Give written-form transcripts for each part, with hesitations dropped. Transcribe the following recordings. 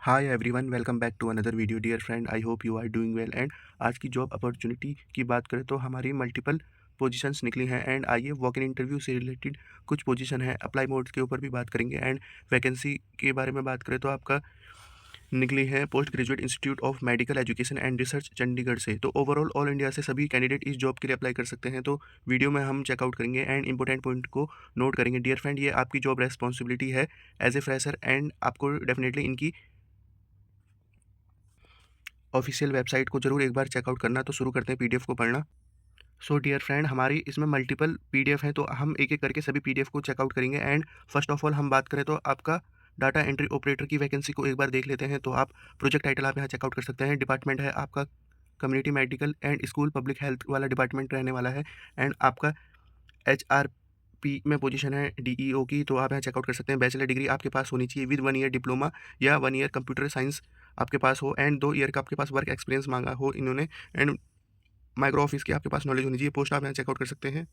Hi everyone, welcome back to another video dear friend. I hope you are doing well. And आज की job opportunity की बात करें तो हमारी मल्टीपल पोजीशंस निकली हैं। एंड आइए वॉक इन इंटरव्यू से रिलेटेड कुछ पोजीशन है, अप्लाई मोड के ऊपर भी बात करेंगे। एंड वैकेंसी के बारे में बात करें तो आपका निकली है post graduate institute of medical education and research Chandigarh से। तो ओवरऑल ऑल इंडिया से सभी कैंडिडेट इस जॉब के लिए अप्लाई कर सकते हैं। तो वीडियो में हम चेकआउट करेंगे एंड इंपॉर्टेंट पॉइंट को नोट करेंगे। डियर फ्रेंड, ये आपकी जॉब रेस्पॉन्सिबिलिटी है एज ए फ्रेशर एंड आपको डेफिनेटली इनकी ऑफिशियल वेबसाइट को जरूर एक बार चेकआउट करना। तो शुरू करते हैं पीडीएफ को पढ़ना। सो डियर फ्रेंड, हमारी इसमें मल्टीपल पीडीएफ है, तो हम एक एक करके सभी पीडीएफ को चेकआउट करेंगे। एंड फर्स्ट ऑफ ऑल हम बात करें तो आपका डाटा एंट्री ऑपरेटर की वैकेंसी को एक बार देख लेते हैं। तो आप प्रोजेक्ट टाइटल आप यहाँ चेकआउट कर सकते हैं। डिपार्टमेंट है आपका community medical and school public health वाला डिपार्टमेंट रहने वाला है। एंड आपका HRP में पोजीशन है DEO की, तो आप यहाँ चेकआउट कर सकते हैं। बैचलर डिग्री आपके पास होनी चाहिए विद 1 ईयर डिप्लोमा या 1 ईयर कंप्यूटर साइंस आपके पास हो। एंड 2 ईयर का आपके पास वर्क एक्सपीरियंस मांगा हो इन्होंने। एंड माइक्रो ऑफिस की आपके पास नॉलेज होनी चाहिए। पोस्ट आप यहाँ चेकआउट कर सकते हैं,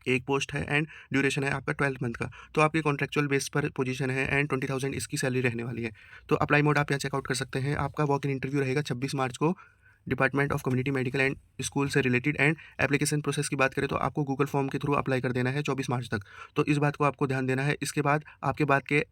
एक पोस्ट है। एंड ड्यूरेशन है आपका 12 मंथ का। तो आपकी कॉन्ट्रेक्चुअल बेस पर पोजीशन है एंड 20,000 इसकी सैलरी रहने वाली है। तो अप्लाई मोड आप यहाँ चेकआउट कर सकते हैं। आपका वॉक इन इंटरव्यू रहेगा 26 मार्च को department of community medical and school से रिलेटेड। एंड एप्लीकेशन प्रोसेस की बात करें तो आपको गूगल फॉर्म के थ्रू अप्लाई कर देना है 24 मार्च तक। तो इस बात को आपको ध्यान देना है। इसके बाद आपके बाद के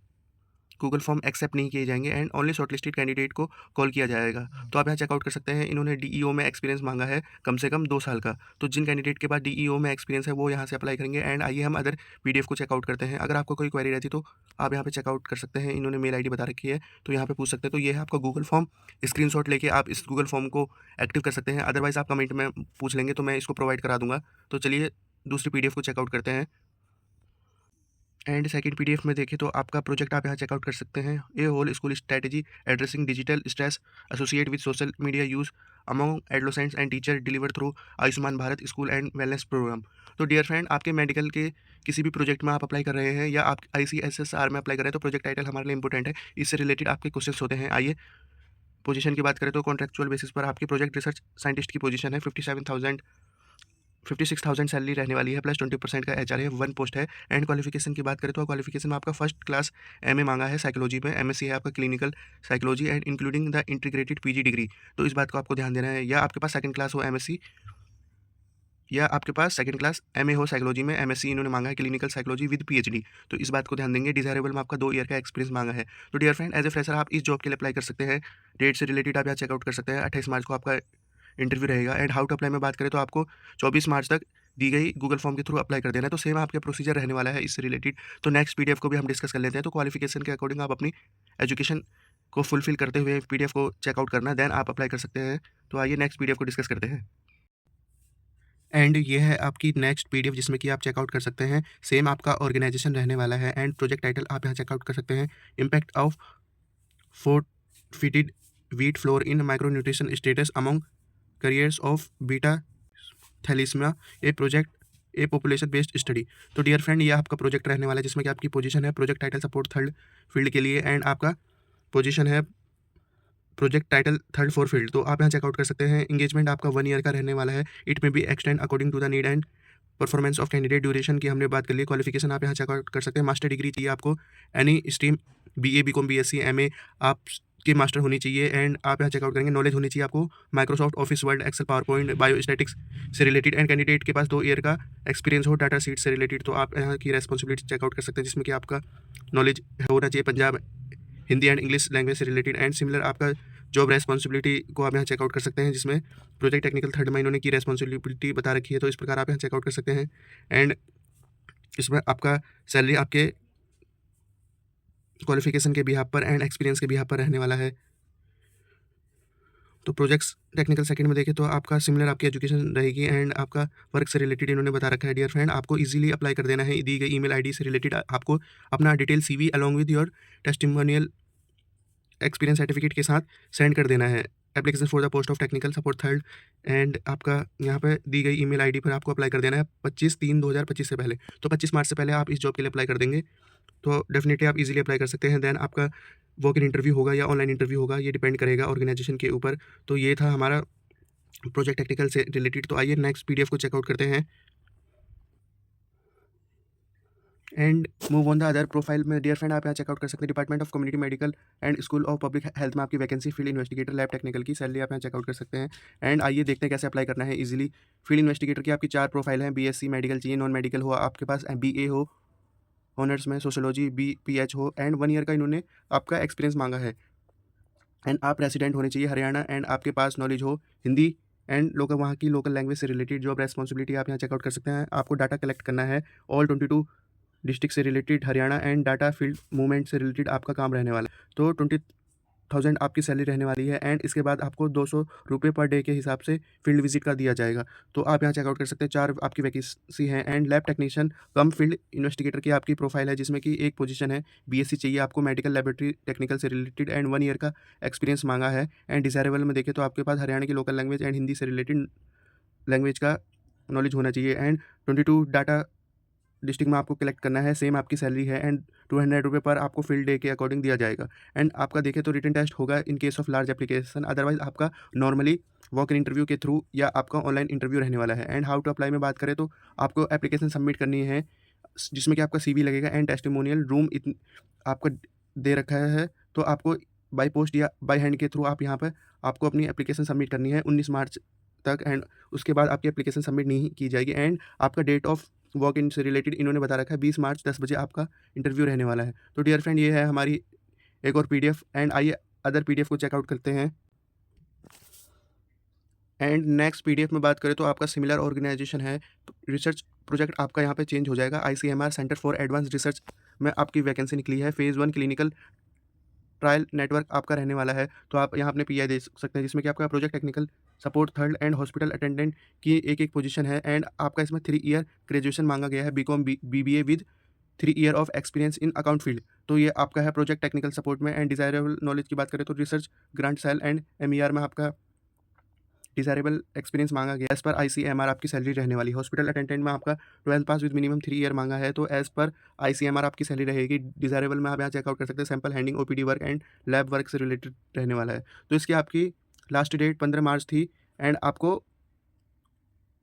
गूगल फॉर्म एक्सेप्ट नहीं किए जाएंगे एंड ओनली शॉर्टलिस्टेड कैंडिडेट को कॉल किया जाएगा। तो आप यहाँ चेकआउट कर सकते हैं। इन्होंने DEO में एक्सपीरियंस मांगा है कम से कम 2 साल का। तो जिन कैंडिडेट के पास DEO में एक्सपीरियंस है वो यहाँ से अप्लाई करेंगे। एंड आइए हम अदर पीडीएफ को चेकआउट करते हैं। अगर आपको कोई क्वेरी रहती तो आप यहाँ पे चेकआउट कर सकते हैं। इन्होंने मेल ID बता रखी है, तो यहाँ पे पूछ सकते हैं। तो ये है आपका गूगल फॉर्म, स्क्रीनशॉट लेके आप इस गूगल फॉर्म को एक्टिव कर सकते हैं। अदरवाइज आप कमेंट में पूछ लेंगे तो मैं इसको प्रोवाइड करा दूंगा। तो चलिए दूसरी पीडीएफ को चेकआउट करते हैं। एंड सेकंड पीडीएफ में देखें तो आपका प्रोजेक्ट आप यहाँ चेकआउट कर सकते हैं। A whole school strategy addressing digital stress associate with social media use among adolescents and teacher deliver through Ayushman Bharat school and wellness program. तो डियर फ्रेंड, आपके मेडिकल के किसी भी प्रोजेक्ट में आप अप्लाई कर रहे हैं या आप ICSSR में अप्लाई कर रहे हैं तो प्रोजेक्ट टाइटल हमारे लिए इंपॉर्टेंट है। इससे रिलेटेड आपके क्वेश्चन होते हैं। आइए पोजीशन की बात करें तो कॉन्ट्रेक्चुअल बेसिस पर आपकी प्रोजेक्ट रिसर्च साइंटिस्ट की पोजीशन है। 56,000 सैलरी रहने वाली है, प्लस 20% का HR है, 1 पोस्ट है। एंड क्वालिफिकेशन की बात करें तो क्वालिफिकेशन में आपका फर्स्ट क्लास MA मांगा है साइकोलॉजी में। MSc है आपका clinical psychology and including the integrated PG degree. तो इस बात को आपको ध्यान देना है। या आपके पास सेकंड क्लास हो MSc, या आपके पास सेकंड क्लास MA हो साइकोलॉजी में। MSc इन्होंने मांगा है क्लिनिकल साइकोलॉजी विद PhD। तो इस बात को ध्यान देंगे। डिजायरेबल में आपका 2 ईयर का एक्सपीरियंस मांगा है। तो dear friend, as a fresher आप इस जॉब के लिए अप्लाई कर सकते हैं। डेट से रिलेटेड आप यहाँ चेकआउट कर सकते हैं। 28 मार्च को आपका इंटरव्यू रहेगा। एंड हाउ टू अप्लाई में बात करें तो आपको 24 मार्च तक दी गई गूगल फॉर्म के थ्रू अप्लाई कर देना है। तो सेम आपके प्रोसीजर रहने वाला है इससे रिलेटेड। तो नेक्स्ट पीडीएफ को भी हम डिस्कस कर लेते हैं। तो क्वालिफिकेशन के अकॉर्डिंग आप अपनी एजुकेशन को फुलफिल करते हुए पीडीएफ को चेकआउट करना, देन आप अप्लाई कर सकते हैं। तो आइए नेक्स्ट पीडीएफ को डिस्कस करते हैं। एंड ये है आपकी नेक्स्ट पीडीएफ जिसमें कि आप चेकआउट कर सकते हैं। सेम आपका ऑर्गेनाइजेशन रहने वाला है। एंड प्रोजेक्ट टाइटल आप यहाँ चेकआउट कर सकते हैं। Impact of fortified wheat flour in micro nutrition status among carriers of beta thalassemia a project a population based study. तो डियर फ्रेंड, ये आपका प्रोजेक्ट रहने वाला है जिसमें कि आपकी पोजीशन है project title support third field के लिए। एंड आपका पोजीशन है project title third for field. तो आप यहाँ चेकआउट कर सकते हैं। इंगेजमेंट आपका 1 ईयर का रहने वाला है। It may be extend according to the need and performance of candidate. Duration की हमने बात कर ली। क्वालिफिकेशन आप यहाँ चेकआउट कर सकते हैं। मास्टर डिग्री चाहिए आपको any stream BA BCom BSc MA आप की मास्टर होनी चाहिए। एंड आप यहाँ चेकआउट करेंगे। नॉलेज होनी चाहिए आपको Microsoft Office Word Excel PowerPoint biostatistics से रिलेटेड। एंड कैंडिडेट के पास 2 ईयर का एक्सपीरियंस हो डाटा शीट से रिलेटेड। तो आप यहाँ की रेस्पॉन्सिबिलिटी चेकआउट कर सकते हैं जिसमें कि आपका नॉलेज होना चाहिए Punjab Hindi and English language से रिलेटेड। एंड सिमिलर आपका जॉब रेस्पॉन्सिबिलिटी को आप यहाँ चेकआउट कर सकते हैं जिसमें प्रोजेक्ट टेक्निकल थर्ड में इन्होंने की रेस्पॉन्सिबिलिटी बता रखी है। तो इस प्रकार आप यहाँ चेकआउट कर सकते हैं। एंड इसमें आपका सैलरी आपके क्वालिफिकेशन के बिहाफ पर एंड एक्सपीरियंस के बिहाफ पर रहने वाला है। तो प्रोजेक्ट्स टेक्निकल सेकंड में देखें तो आपका सिमिलर आपकी एजुकेशन रहेगी एंड आपका वर्क से रिलेटेड इन्होंने बता रखा है। डियर फ्रेंड, आपको इजीली अप्लाई कर देना है। दी गई ईमेल ID से रिलेटेड आपको अपना detail CV along with your testimonial experience certificate के साथ सेंड कर देना है। Application for the post of technical support third. And आपका यहाँ पे दी गई ईमेल ID पर आपको अप्लाई कर देना है 25/3/2025 से पहले। तो 25 मार्च से पहले आप इस जॉब के लिए अप्लाई कर देंगे तो डेफिनेटली आप इजीली अप्लाई कर सकते हैं। देन आपका वॉक इन इंटरव्यू होगा या ऑनलाइन इंटरव्यू होगा, ये डिपेंड करेगा ऑर्गेनाइजेशन के ऊपर। तो ये था हमारा प्रोजेक्ट टेक्निकल से रिलेटेड। तो आइए नेक्स्ट पीडीएफ को चेकआउट करते हैं। And move on the other profile में डियर फ्रेंड आप यहाँ चेकआउट कर सकते हैं department of community medical and school of public health में आपकी vacancy field investigator lab technical की सैलरी आप यहाँ चेकआउट कर सकते हैं। एंड आइए देखते हैं कैसे अप्लाई करना है इजीली। फील्ड इन्वेस्टिगेटर की आपकी 4 प्रोफाइल हैं। बीएससी मेडिकल चाहिए, नॉन मेडिकल हो आपके पास, बीए हो, ऑनर्स में सोशियोलॉजी पीएच हो, एंड 1 ईयर का इन्होंने आपका एक्सपीरियंस मांगा है। एंड आप रेसिडेंट होने चाहिए हरियाणा, एंड आपके पास नॉलेज हो हिंदी एंड लोकल वहाँ की लोकल लैंग्वेज से रिलेटेड। जॉब रेस्पॉन्सिबिलिटी आप यहाँ चेकआउट कर सकते हैं। आपको डाटा कलेक्ट करना है ऑल 22 डिस्ट्रिक्ट से related Haryana, and data field movement से रिलेटेड आपका काम रहने वाला है। तो 20,000 आपकी सैलरी रहने वाली है। एंड इसके बाद आपको 200 रुपये पर डे के हिसाब से फील्ड विजिट का दिया जाएगा। तो आप यहाँ चेकआउट कर सकते हैं। 4 आपकी वैकेंसी हैं। And lab technician come field investigator की आपकी प्रोफाइल है, जिसमें कि एक पोजीशन है। बीएससी चाहिए आपको मेडिकल लैबोरेटरी टेक्निकल से रिलेटेड, एंड 1 ईयर का एक्सपीरियंस मांगा है। एंड डिजायरेबल में देखें तो आपके पास हरियाणा की लोकल लैंग्वेज एंड हिंदी से रिलेटेड लैंग्वेज का नॉलेज होना चाहिए। एंड 22 डाटा डिस्ट्रिक्ट में आपको कलेक्ट करना है। सेम आपकी सैलरी है। एंड 200 रुपये पर आपको फील्ड डे के अकॉर्डिंग दिया जाएगा। एंड आपका देखें तो रिटन टेस्ट होगा in case of large application, otherwise आपका नॉर्मली वॉक इन इंटरव्यू के थ्रू या आपका ऑनलाइन इंटरव्यू रहने वाला है। एंड हाउ टू अप्लाई में बात करें तो आपको एप्लीकेशन सबमिट करनी है, जिसमें कि आपका सीवी लगेगा एंड टेस्टिमोनियल रूम आपको दे रखा है। तो आपको बाय पोस्ट या बाय हैंड के थ्रू आप यहाँ पर आपको अपनी एप्लीकेशन सबमिट करनी है 19 मार्च तक। एंड उसके बाद आपकी एप्लीकेशन सबमिट नहीं की जाएगी। एंड आपका डेट ऑफ वॉक इन से रिलेटेड इन्होंने बता रखा है 20 मार्च 10 बजे आपका इंटरव्यू रहने वाला है। तो डियर फ्रेंड ये है हमारी एक और पीडीएफ। एंड आइए अदर पीडीएफ को चेकआउट करते हैं। एंड नेक्स्ट पीडीएफ में बात करें तो आपका सिमिलर ऑर्गेनाइजेशन है। रिसर्च प्रोजेक्ट आपका यहाँ पे चेंज हो जाएगा। ICMR centre for advance research में आपकी वैकेंसी निकली है। फेज़ 1 क्लिनिकल ट्रायल नेटवर्क आपका रहने वाला है। तो आप यहाँ अपने पीआई दे सकते हैं, जिसमें कि आपका project technical support third and hospital attendant की एक पोजीशन है। एंड आपका इसमें 3 ईयर ग्रेजुएशन मांगा गया है, BCom BBA with 3 year of experience in account field. तो ये आपका है प्रोजेक्ट टेक्निकल सपोर्ट में। एंड डिजायरेबल नॉलेज की बात करें तो research grant cell and MER में आपका डिजायरेबल एक्सपीरियंस मांगा गया। एज पर आईसीएमआर आपकी सैलरी रहने वाली। हॉस्पिटल अटेंडेंट में आपका 12th pass with minimum 3 year मांगा है। तो एज पर आईसीएमआर आपकी सैलरी रहेगी। डिजायरेबल में आप यहाँ चेकआउट कर सकते हैं। Sample handing OPD work and lab work से रिलेटेड रहने वाला है। तो इसकी आपकी लास्ट डेट 15 मार्च थी। एंड आपको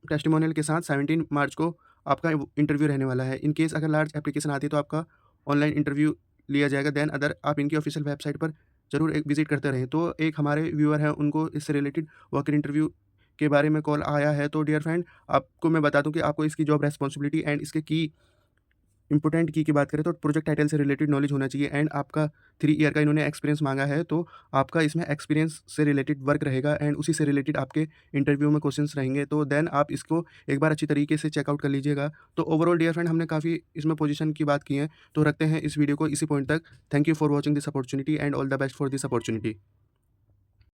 टेस्टिमोनियल के साथ 17 मार्च को आपका इंटरव्यू रहने वाला है। इन केस अगर लार्ज एप्लीकेशन आती है तो आपका ऑनलाइन इंटरव्यू लिया जाएगा। देन अदर आप इनकी ऑफिशियल वेबसाइट पर जरूर एक विजिट करते रहें। तो एक हमारे व्यूअर हैं, उनको इससे रिलेटेड वर्क इंटरव्यू के बारे में कॉल आया है। तो डियर फ्रेंड आपको मैं बता दूं कि आपको इसकी जॉब रेस्पॉन्सिबिलिटी एंड इसके की इंपॉर्टेंट की बात करें तो प्रोजेक्ट टाइटल से रिलेटेड नॉलेज होना चाहिए। एंड आपका 3 ईयर का इन्होंने एक्सपीरियंस मांगा है। तो आपका इसमें एक्सपीरियंस से रिलेटेड वर्क रहेगा एंड उसी से रिलेटेड आपके इंटरव्यू में क्वेश्चंस रहेंगे। तो देन आप इसको एक बार अच्छी तरीके से चेकआउट कर लीजिएगा। तो ओवरऑल डियर फ्रेंड हमने काफ़ी इसमें पोजीशन की बात की है। तो रखते हैं इस वीडियो को इसी पॉइंट तक। Thank you for watching this opportunity and all the best for this opportunity.